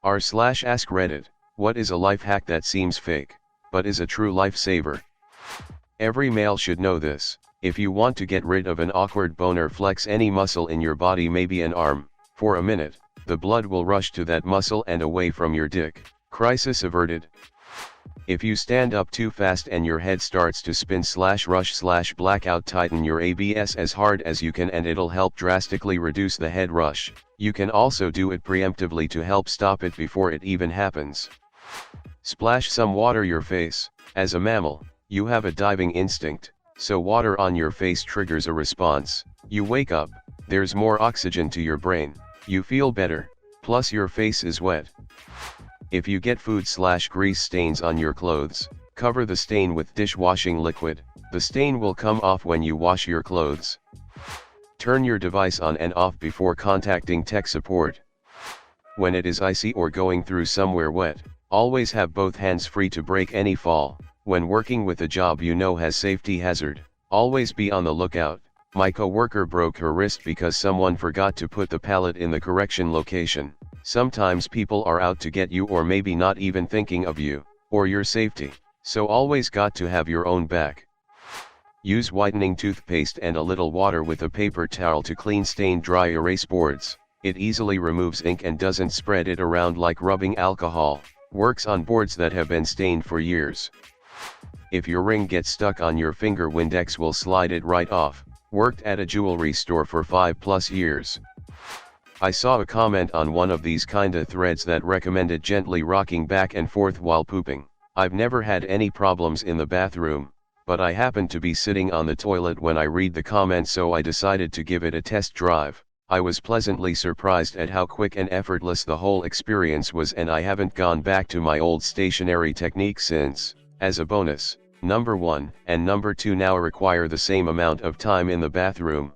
r/AskReddit, what is a life hack that seems fake, but is a true lifesaver? Every male should know this. If you want to get rid of an awkward boner, flex any muscle in your body, maybe an arm, for a minute, the blood will rush to that muscle and away from your dick. Crisis averted. If you stand up too fast and your head starts to spin/rush/blackout, tighten your abs as hard as you can and it'll help drastically reduce the head rush. You can also do it preemptively to help stop it before it even happens. Splash some water your face. As a mammal, you have a diving instinct, so water on your face triggers a response. You wake up, there's more oxygen to your brain, you feel better, plus your face is wet. If you get food/grease stains on your clothes, cover the stain with dishwashing liquid. The stain will come off when you wash your clothes. Turn your device on and off before contacting tech support. When it is icy or going through somewhere wet, always have both hands free to break any fall. When working with a job you know has safety hazard, always be on the lookout. My coworker broke her wrist because someone forgot to put the pallet in the correction location. Sometimes people are out to get you, or maybe not even thinking of you, or your safety, so always got to have your own back. Use whitening toothpaste and a little water with a paper towel to clean stained dry erase boards. It easily removes ink and doesn't spread it around like rubbing alcohol. Works on boards that have been stained for years. If your ring gets stuck on your finger, Windex will slide it right off. Worked at a jewelry store for 5+ years. I saw a comment on one of these kinda threads that recommended gently rocking back and forth while pooping. I've never had any problems in the bathroom, but I happened to be sitting on the toilet when I read the comment, so I decided to give it a test drive. I was pleasantly surprised at how quick and effortless the whole experience was, and I haven't gone back to my old stationary technique since. As a bonus, number 1 and number 2 now require the same amount of time in the bathroom.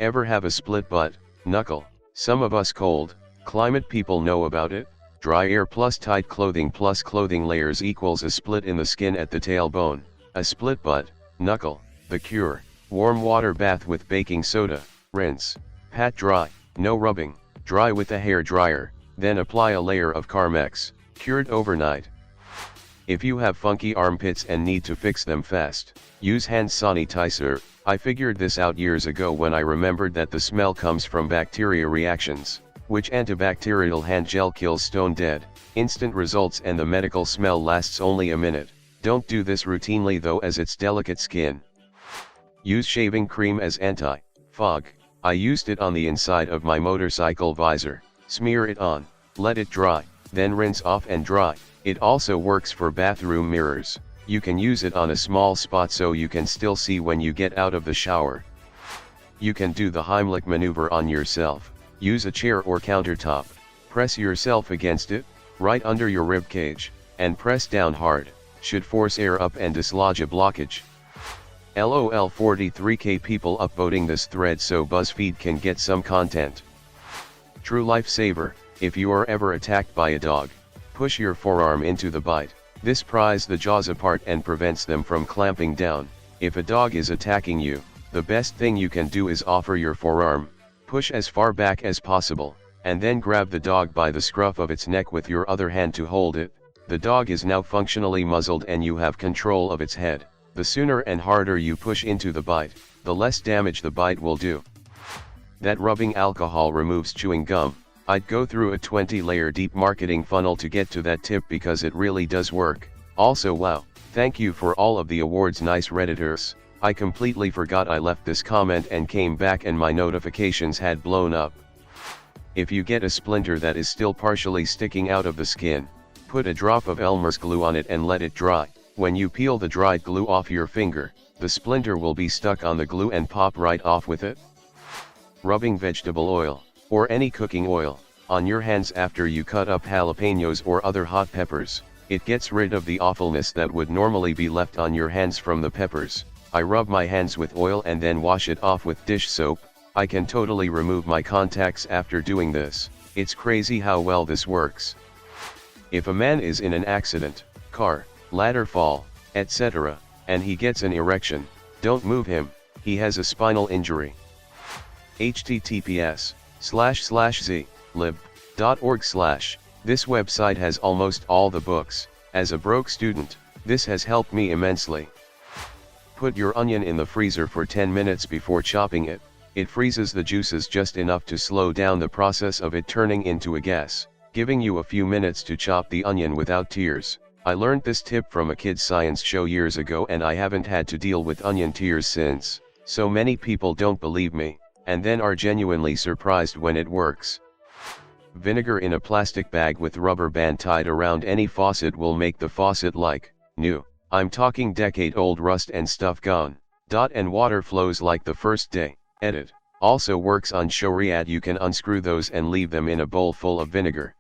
Ever have a split butt, knuckle? Some of us cold climate people know about it. Dry air plus tight clothing plus clothing layers equals a split in the skin at the tailbone. A split butt, knuckle, the cure: warm water bath with baking soda, rinse, pat dry, no rubbing, dry with a hair dryer, then apply a layer of Carmex, cured overnight. If you have funky armpits and need to fix them fast, use hand sanitizer. I figured this out years ago when I remembered that the smell comes from bacteria reactions, which antibacterial hand gel kills stone dead. Instant results, and the medical smell lasts only a minute. Don't do this routinely though, as it's delicate skin. Use shaving cream as anti-fog. I used it on the inside of my motorcycle visor. Smear it on, let it dry, then rinse off and dry. It also works for bathroom mirrors. You can use it on a small spot so you can still see when you get out of the shower. You can do the Heimlich maneuver on yourself. Use a chair or countertop. Press yourself against it, right under your rib cage, and press down hard. Should force air up and dislodge a blockage. LOL, 43k people upvoting this thread so BuzzFeed can get some content. True lifesaver: if you are ever attacked by a dog, push your forearm into the bite. This pries the jaws apart and prevents them from clamping down. If a dog is attacking you, the best thing you can do is offer your forearm, push as far back as possible, and then grab the dog by the scruff of its neck with your other hand to hold it. The dog is now functionally muzzled and you have control of its head. The sooner and harder you push into the bite, the less damage the bite will do. That rubbing alcohol removes chewing gum. I'd go through a 20-layer deep marketing funnel to get to that tip because it really does work. Also, wow, thank you for all of the awards, nice Redditors. I completely forgot I left this comment and came back and my notifications had blown up. If you get a splinter that is still partially sticking out of the skin, put a drop of Elmer's glue on it and let it dry. When you peel the dried glue off your finger, the splinter will be stuck on the glue and pop right off with it. Rubbing vegetable oil, or any cooking oil, on your hands after you cut up jalapenos or other hot peppers. It gets rid of the awfulness that would normally be left on your hands from the peppers. I rub my hands with oil and then wash it off with dish soap. I can totally remove my contacts after doing this. It's crazy how well this works. If a man is in an accident, car, ladder fall, etc., and he gets an erection, don't move him, he has a spinal injury. https://z/lib.org/ This website has almost all the books. As a broke student, this has helped me immensely. Put your onion in the freezer for 10 minutes before chopping it. It freezes the juices just enough to slow down the process of it turning into a gas, giving you a few minutes to chop the onion without tears. I learned this tip from a kids' science show years ago and I haven't had to deal with onion tears since. So many people don't believe me, and then are genuinely surprised when it works. Vinegar in a plastic bag with rubber band tied around any faucet will make the faucet like new. I'm talking decade-old rust and stuff gone. And water flows like the first day. Edit. Also works on Shoriat. You can unscrew those and leave them in a bowl full of vinegar.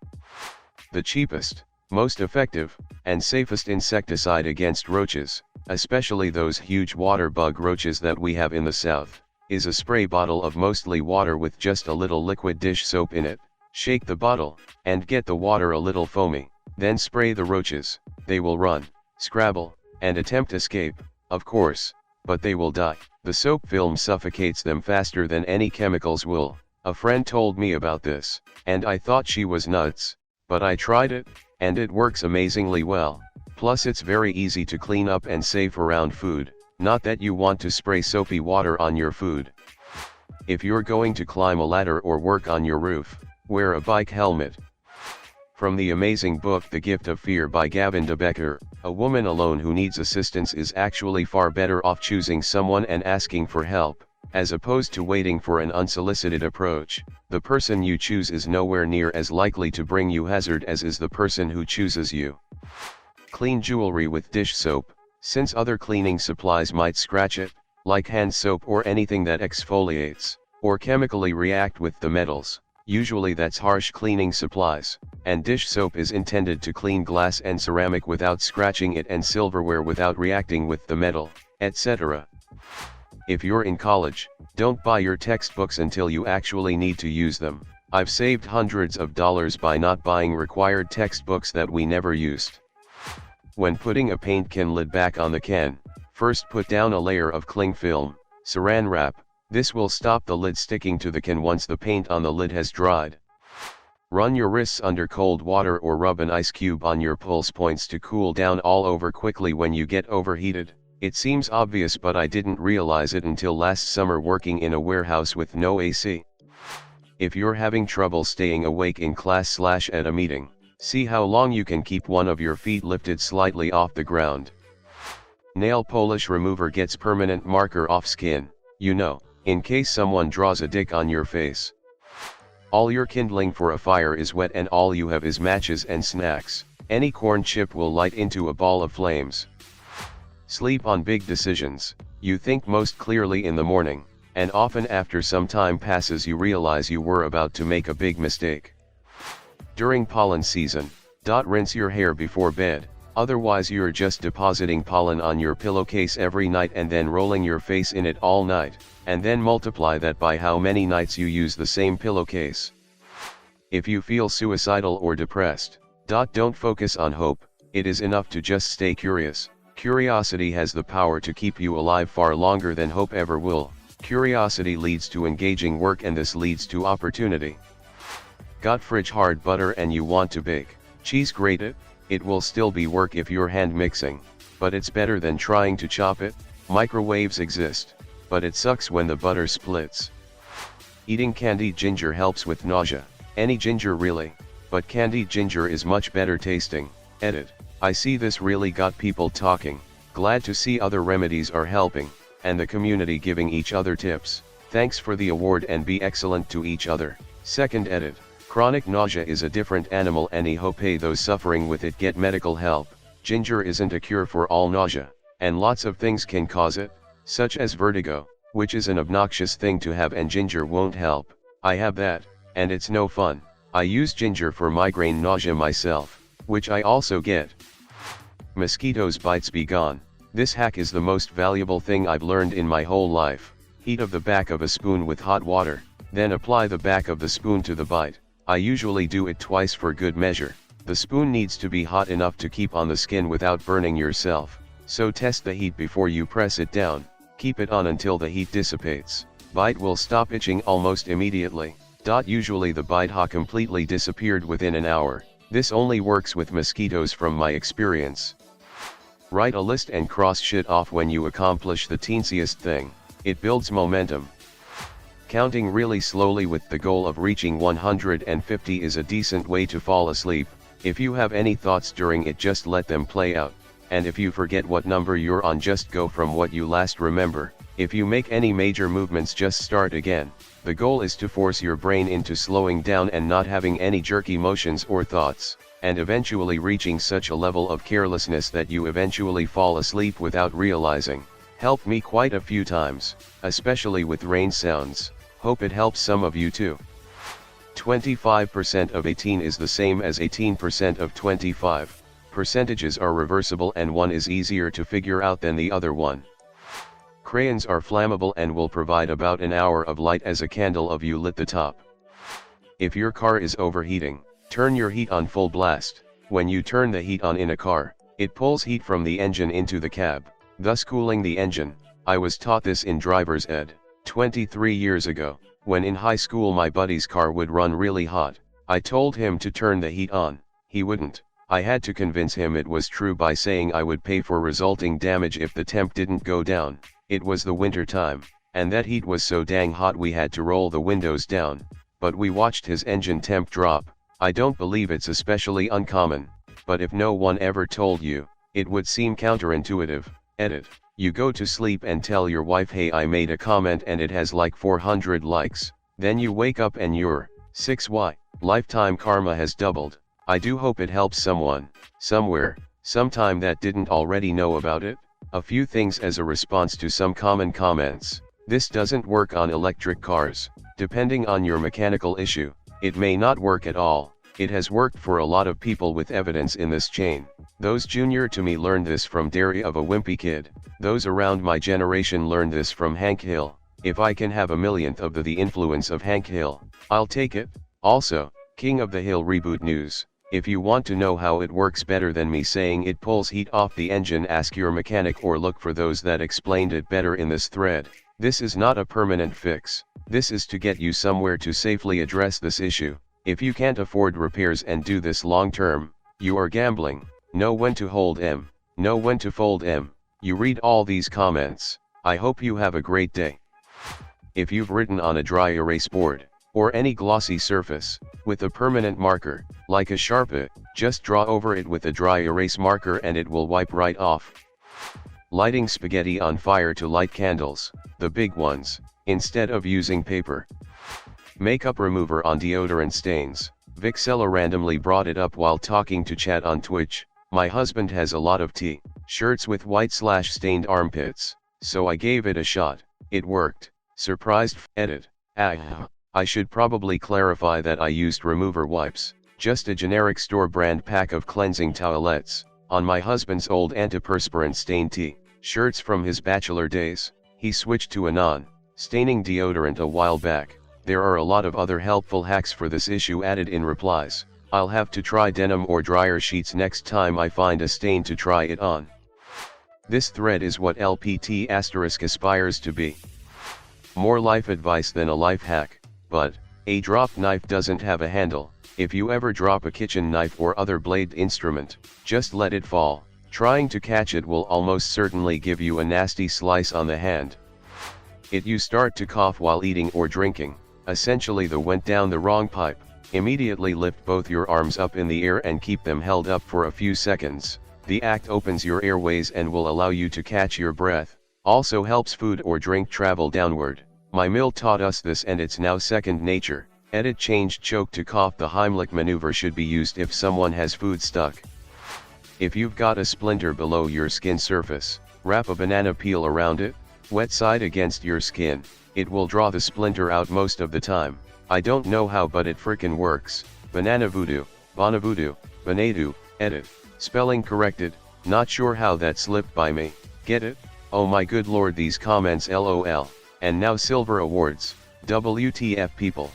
The cheapest, most effective, and safest insecticide against roaches, especially those huge water bug roaches that we have in the south, is a spray bottle of mostly water with just a little liquid dish soap in it. Shake the bottle, and get the water a little foamy, then spray the roaches. They will run, scrabble, and attempt escape, of course, but they will die. The soap film suffocates them faster than any chemicals will. A friend told me about this, and I thought she was nuts, but I tried it, and it works amazingly well. Plus it's very easy to clean up and safe around food, not that you want to spray soapy water on your food. If you're going to climb a ladder or work on your roof, wear a bike helmet. From the amazing book The Gift of Fear by Gavin de Becker, a woman alone who needs assistance is actually far better off choosing someone and asking for help, as opposed to waiting for an unsolicited approach. The person you choose is nowhere near as likely to bring you hazard as is the person who chooses you. Clean jewelry with dish soap, since other cleaning supplies might scratch it, like hand soap or anything that exfoliates, or chemically react with the metals. Usually that's harsh cleaning supplies, and dish soap is intended to clean glass and ceramic without scratching it and silverware without reacting with the metal, etc. If you're in college, don't buy your textbooks until you actually need to use them. I've saved hundreds of dollars by not buying required textbooks that we never used. When putting a paint can lid back on the can, first put down a layer of cling film, saran wrap. This will stop the lid sticking to the can once the paint on the lid has dried. Run your wrists under cold water or rub an ice cube on your pulse points to cool down all over quickly when you get overheated. It seems obvious, but I didn't realize it until last summer working in a warehouse with no AC. If you're having trouble staying awake in class / at a meeting, see how long you can keep one of your feet lifted slightly off the ground. Nail polish remover gets permanent marker off skin, you know, in case someone draws a dick on your face. All your kindling for a fire is wet and all you have is matches and snacks. Any corn chip will light into a ball of flames. Sleep on big decisions. You think most clearly in the morning, and often after some time passes you realize you were about to make a big mistake. During pollen season, rinse your hair before bed, otherwise you're just depositing pollen on your pillowcase every night and then rolling your face in it all night, and then multiply that by how many nights you use the same pillowcase. If you feel suicidal or depressed, don't focus on hope, it is enough to just stay curious. Curiosity has the power to keep you alive far longer than hope ever will. Curiosity leads to engaging work and this leads to opportunity. Got fridge hard butter and you want to bake cheese, grate it. It will still be work if you're hand mixing, but it's better than trying to chop it. Microwaves exist, but it sucks when the butter splits. Eating candied ginger helps with nausea. Any ginger really, but candied ginger is much better tasting. Edit. I see this really got people talking. Glad to see other remedies are helping, and the community giving each other tips. Thanks for the award and be excellent to each other. Second edit. Chronic nausea is a different animal and I hope those suffering with it get medical help. Ginger isn't a cure for all nausea, and lots of things can cause it, such as vertigo, which is an obnoxious thing to have and ginger won't help. I have that, and it's no fun. I use ginger for migraine nausea myself, which I also get. Mosquitoes bites be gone. This hack is the most valuable thing I've learned in my whole life. Heat of the back of a spoon with hot water, then apply the back of the spoon to the bite. I usually do it twice for good measure. The spoon needs to be hot enough to keep on the skin without burning yourself, so test the heat before you press it down. Keep it on until the heat dissipates. Bite will stop itching almost immediately. Usually the bite completely disappeared within an hour. This only works with mosquitoes from my experience. Write a list and cross shit off when you accomplish the teensiest thing. It builds momentum. Counting really slowly with the goal of reaching 150 is a decent way to fall asleep. If you have any thoughts during it, just let them play out. And if you forget what number you're on, just go from what you last remember. If you make any major movements, just start again. The goal is to force your brain into slowing down and not having any jerky motions or thoughts, and eventually reaching such a level of carelessness that you eventually fall asleep without realizing. Helped me quite a few times, especially with rain sounds. Hope it helps some of you too. 25% of 18 is the same as 18% of 25. Percentages are reversible and one is easier to figure out than the other one. Crayons are flammable and will provide about an hour of light as a candle if you lit the top. If your car is overheating, turn your heat on full blast. When you turn the heat on in a car, it pulls heat from the engine into the cab, thus cooling the engine. I was taught this in driver's ed, 23 years ago. When in high school my buddy's car would run really hot. I told him to turn the heat on, he wouldn't. I had to convince him it was true by saying I would pay for resulting damage if the temp didn't go down. It was the winter time, and that heat was so dang hot we had to roll the windows down, but we watched his engine temp drop. I don't believe it's especially uncommon, but if no one ever told you, it would seem counterintuitive. Edit. You go to sleep and tell your wife, hey, I made a comment and it has like 400 likes. Then you wake up and you're 6y. Lifetime karma has doubled. I do hope it helps someone, somewhere, sometime that didn't already know about it. A few things as a response to some common comments. This doesn't work on electric cars. Depending on your mechanical issue, it may not work at all. It has worked for a lot of people with evidence in this chain. Those junior to me learned this from Dairy of a Wimpy Kid. Those around my generation learned this from Hank Hill. If I can have a millionth of the influence of Hank Hill, I'll take it. Also, King of the Hill reboot news. If you want to know how it works better than me saying it pulls heat off the engine, ask your mechanic or look for those that explained it better in this thread. This is not a permanent fix. This is to get you somewhere to safely address this issue. If you can't afford repairs and do this long term, you are gambling. Know when to hold M. Know when to fold M. You read all these comments. I hope you have a great day. If you've written on a dry erase board, or any glossy surface, with a permanent marker, like a Sharpie, just draw over it with a dry erase marker and it will wipe right off. Lighting spaghetti on fire to light candles, the big ones, instead of using paper. Makeup remover on deodorant stains. Vixella randomly brought it up while talking to chat on Twitch. My husband has a lot of T-shirts with white/stained armpits, so I gave it a shot. It worked. Surprised. Edit. I should probably clarify that I used remover wipes, just a generic store brand pack of cleansing towelettes, on my husband's old antiperspirant stained T-shirts from his bachelor days. He switched to a non-staining deodorant a while back. There are a lot of other helpful hacks for this issue added in replies. I'll have to try denim or dryer sheets next time I find a stain to try it on. This thread is what LPT* aspires to be. More life advice than a life hack, but a drop knife doesn't have a handle. If you ever drop a kitchen knife or other blade instrument, just let it fall. Trying to catch it will almost certainly give you a nasty slice on the hand. You start to cough while eating or drinking. Essentially went down the wrong pipe. Immediately lift both your arms up in the air and keep them held up for a few seconds. The act opens your airways and will allow you to catch your breath. Also helps food or drink travel downward. My mill taught us this and it's now second nature. Edit. Changed choke to cough. The Heimlich maneuver should be used if someone has food stuck. If you've got a splinter below your skin surface, wrap a banana peel around it, wet side against your skin. It will draw the splinter out most of the time. I don't know how, but it frickin' works. Banana voodoo, Bonavoodoo, Banadu. Edit. Spelling corrected. Not sure how that slipped by me. Get it? Oh my good lord, these comments lol. And now silver awards. WTF people.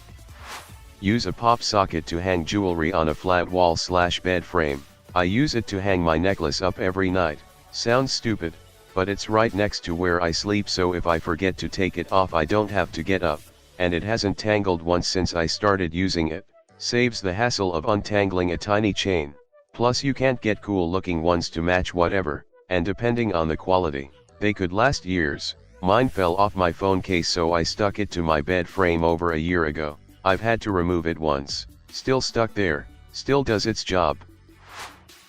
Use a pop socket to hang jewelry on a flat wall/bed frame. I use it to hang my necklace up every night. Sounds stupid, but it's right next to where I sleep, so if I forget to take it off I don't have to get up, and it hasn't tangled once since I started using it. Saves the hassle of untangling a tiny chain. Plus you can't get cool looking ones to match whatever, and depending on the quality, they could last years. Mine fell off my phone case, so I stuck it to my bed frame over a year ago. I've had to remove it once. Still stuck there, still does its job.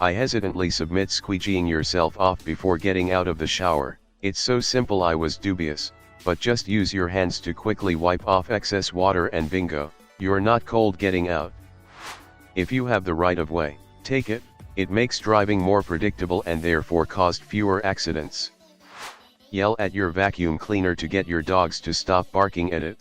I hesitantly submit squeegeeing yourself off before getting out of the shower. It's so simple, I was dubious, but just use your hands to quickly wipe off excess water and bingo, you're not cold getting out. If you have the right of way, take it. It makes driving more predictable and therefore caused fewer accidents. Yell at your vacuum cleaner to get your dogs to stop barking at it.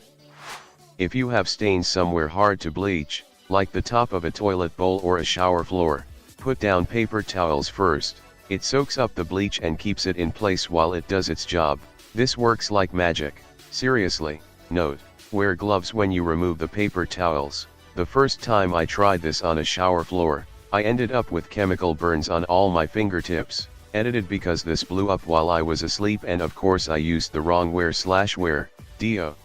If you have stains somewhere hard to bleach, like the top of a toilet bowl or a shower floor, put down paper towels first. It soaks up the bleach and keeps it in place while it does its job. This works like magic. Seriously, note, wear gloves when you remove the paper towels. The first time I tried this on a shower floor, I ended up with chemical burns on all my fingertips. Edited because this blew up while I was asleep, and of course I used the wrong wear/wear deo.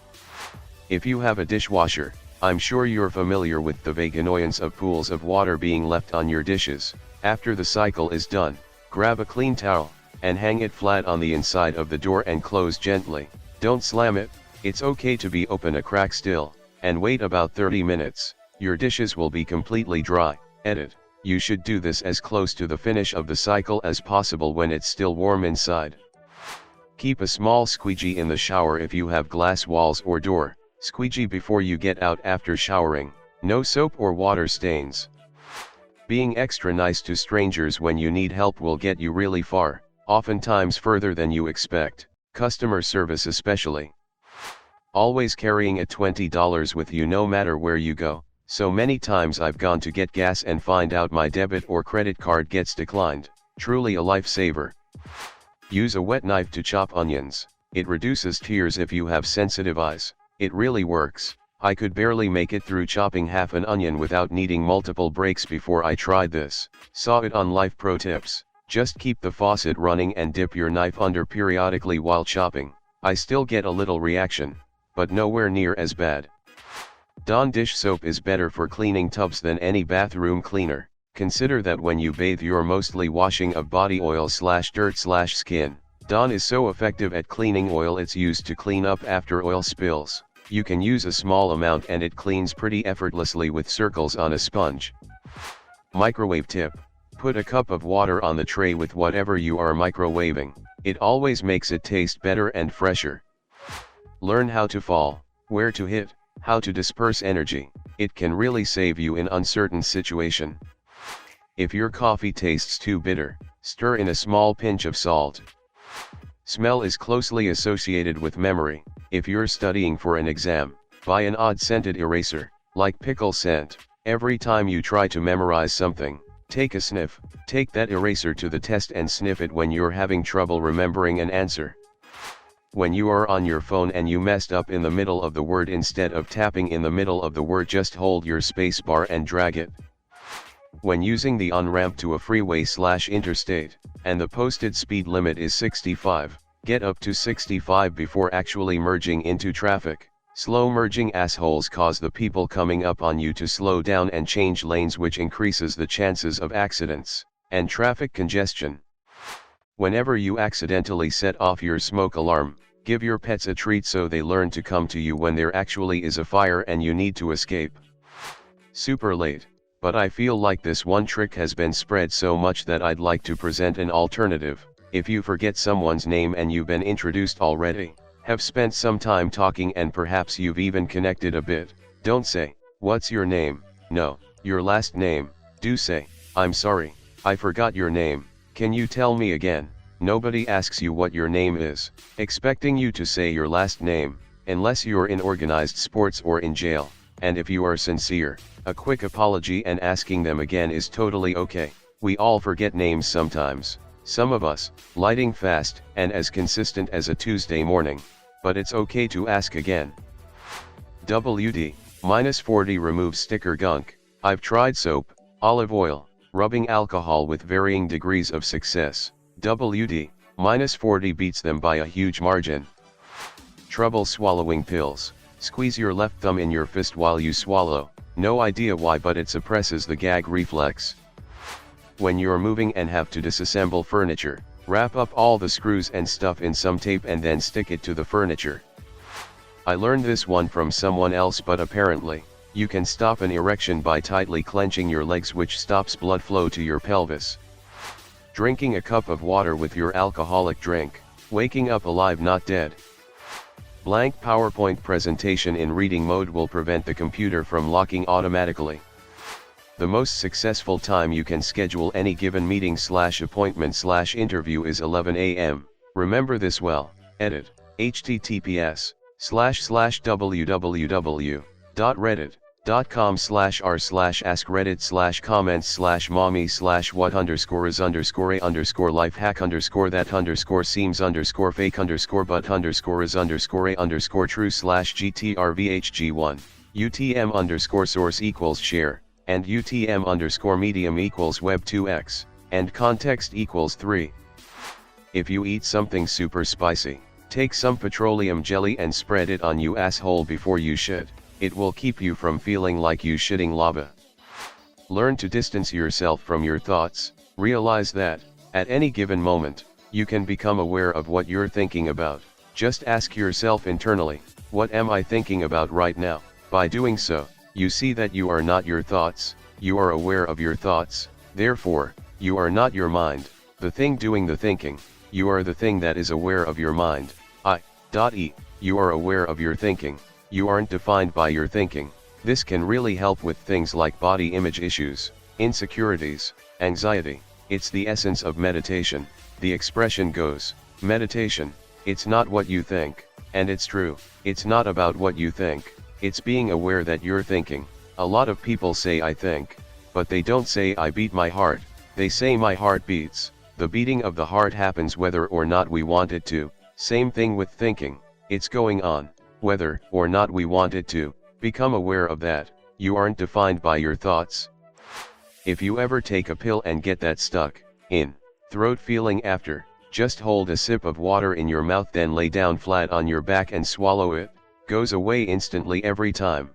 If you have a dishwasher, I'm sure you're familiar with the vague annoyance of pools of water being left on your dishes. After the cycle is done, grab a clean towel, and hang it flat on the inside of the door and close gently. Don't slam it. It's okay to be open a crack still, and wait about 30 minutes. Your dishes will be completely dry. Edit. You should do this as close to the finish of the cycle as possible when it's still warm inside. Keep a small squeegee in the shower if you have glass walls or door. Squeegee before you get out after showering. No soap or water stains. Being extra nice to strangers when you need help will get you really far, oftentimes further than you expect. Customer service especially. Always carrying a $20 with you no matter where you go. So many times I've gone to get gas and find out my debit or credit card gets declined. Truly a lifesaver. Use a wet knife to chop onions. It reduces tears if you have sensitive eyes. It really works. I could barely make it through chopping half an onion without needing multiple breaks before I tried this. Saw it on Life Pro Tips. Just keep the faucet running and dip your knife under periodically while chopping. I still get a little reaction, but nowhere near as bad. Dawn dish soap is better for cleaning tubs than any bathroom cleaner. Consider that when you bathe you're mostly washing of body oil/dirt/skin. Dawn is so effective at cleaning oil it's used to clean up after oil spills. You can use a small amount and it cleans pretty effortlessly with circles on a sponge. Microwave tip. Put a cup of water on the tray with whatever you are microwaving. It always makes it taste better and fresher. Learn how to fall, where to hit, how to disperse energy. It can really save you in uncertain situation. If your coffee tastes too bitter, stir in a small pinch of salt. Smell is closely associated with memory. If you're studying for an exam, buy an odd scented eraser, like pickle scent. Every time you try to memorize something, take a sniff. Take that eraser to the test and sniff it when you're having trouble remembering an answer. When you are on your phone and you messed up in the middle of the word, instead of tapping in the middle of the word, just hold your spacebar and drag it. When using the on-ramp to a freeway/interstate, and the posted speed limit is 65, get up to 65 before actually merging into traffic. Slow merging assholes cause the people coming up on you to slow down and change lanes, which increases the chances of accidents and traffic congestion. Whenever you accidentally set off your smoke alarm, give your pets a treat so they learn to come to you when there actually is a fire and you need to escape. Super late, but I feel like this one trick has been spread so much that I'd like to present an alternative. If you forget someone's name and you've been introduced already, have spent some time talking and perhaps you've even connected a bit, don't say, "What's your name?" No, your last name. Do say, "I'm sorry, I forgot your name. Can you tell me again?" Nobody asks you what your name is, expecting you to say your last name, unless you're in organized sports or in jail, and if you are sincere, a quick apology and asking them again is totally okay. We all forget names sometimes. Some of us, lighting fast and as consistent as a Tuesday morning, but it's okay to ask again. WD-40 removes sticker gunk. I've tried soap, olive oil, rubbing alcohol with varying degrees of success. WD-40 beats them by a huge margin. Trouble swallowing pills? Squeeze your left thumb in your fist while you swallow. No idea why, but it suppresses the gag reflex. When you're moving and have to disassemble furniture, wrap up all the screws and stuff in some tape and then stick it to the furniture. I learned this one from someone else, but apparently, you can stop an erection by tightly clenching your legs, which stops blood flow to your pelvis. Drinking a cup of water with your alcoholic drink, waking up alive not dead. Blank PowerPoint presentation in reading mode will prevent the computer from locking automatically. The most successful time you can schedule any given meeting/appointment/interview is 11 a.m. Remember this well. Edit. https://reddit.com/r/ascreddit/comments/what_is_is_for that_is_a_true/gtrvhg1 utm_source equals share and utm_medium equals web2x and context equals 3. If you eat something super spicy, take some petroleum jelly and spread it on your asshole before you shit. It will keep you from feeling like you shitting lava. Learn to distance yourself from your thoughts. Realize that, at any given moment, you can become aware of what you're thinking about. Just ask yourself internally, what am I thinking about right now? By doing so, you see that you are not your thoughts, you are aware of your thoughts, therefore, you are not your mind, the thing doing the thinking, you are the thing that is aware of your mind. You are aware of your thinking, you aren't defined by your thinking. This can really help with things like body image issues, insecurities, anxiety. It's the essence of meditation. The expression goes, meditation, it's not what you think, and it's true, it's not about what you think, it's being aware that you're thinking. A lot of people say I think, but they don't say I beat my heart, they say my heart beats. The beating of the heart happens whether or not we want it to. Same thing with thinking, it's going on, whether or not we want it to. Become aware of that, you aren't defined by your thoughts. If you ever take a pill and get that stuck in throat feeling after, just hold a sip of water in your mouth, then lay down flat on your back and swallow it. Goes away instantly every time.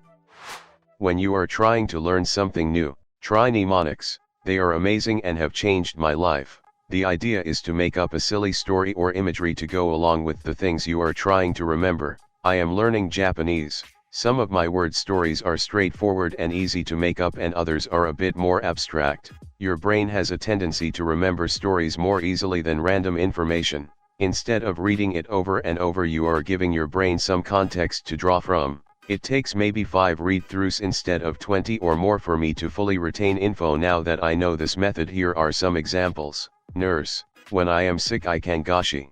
When you are trying to learn something new, try mnemonics. They are amazing and have changed my life. The idea is to make up a silly story or imagery to go along with the things you are trying to remember. I am learning Japanese. Some of my word stories are straightforward and easy to make up, and others are a bit more abstract. Your brain has a tendency to remember stories more easily than random information. Instead of reading it over and over, you are giving your brain some context to draw from. It takes maybe 5 read-throughs instead of 20 or more for me to fully retain info. Now that I know this method, here are some examples. Nurse. When I am sick I can go see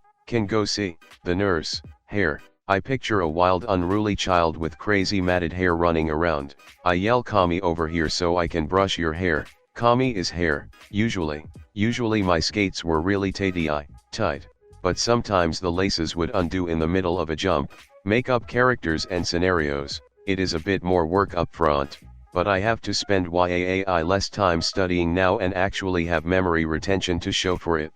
the nurse. Hair. I picture a wild unruly child with crazy matted hair running around. I yell Kami over here so I can brush your hair. Kami is hair. Usually my skates were really tight, but sometimes the laces would undo in the middle of a jump. Make up characters and scenarios. It is a bit more work up front, but I have to spend less time studying now and actually have memory retention to show for it.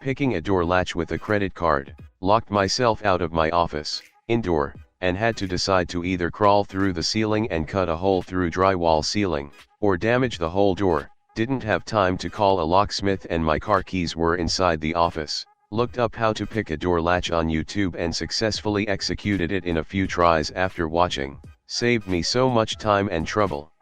Picking a door latch with a credit card. Locked myself out of my office, indoor, and had to decide to either crawl through the ceiling and cut a hole through drywall ceiling, or damage the whole door. Didn't have time to call a locksmith and my car keys were inside the office. Looked up how to pick a door latch on YouTube and successfully executed it in a few tries after watching. Saved me so much time and trouble.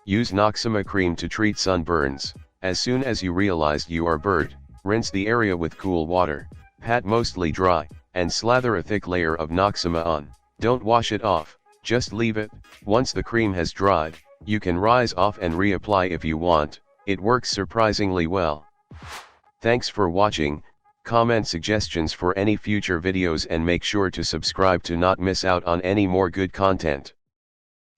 Use Noxema cream to treat sunburns. As soon as you realized you are burned, rinse the area with cool water. Pat mostly dry, and slather a thick layer of Noxema on. Don't wash it off, just leave it. Once the cream has dried, you can rinse off and reapply if you want. It works surprisingly well. Thanks for watching. Comment suggestions for any future videos and make sure to subscribe to not miss out on any more good content.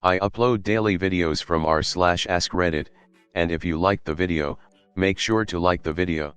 I upload daily videos from r/AskReddit, and if you like the video, make sure to like the video.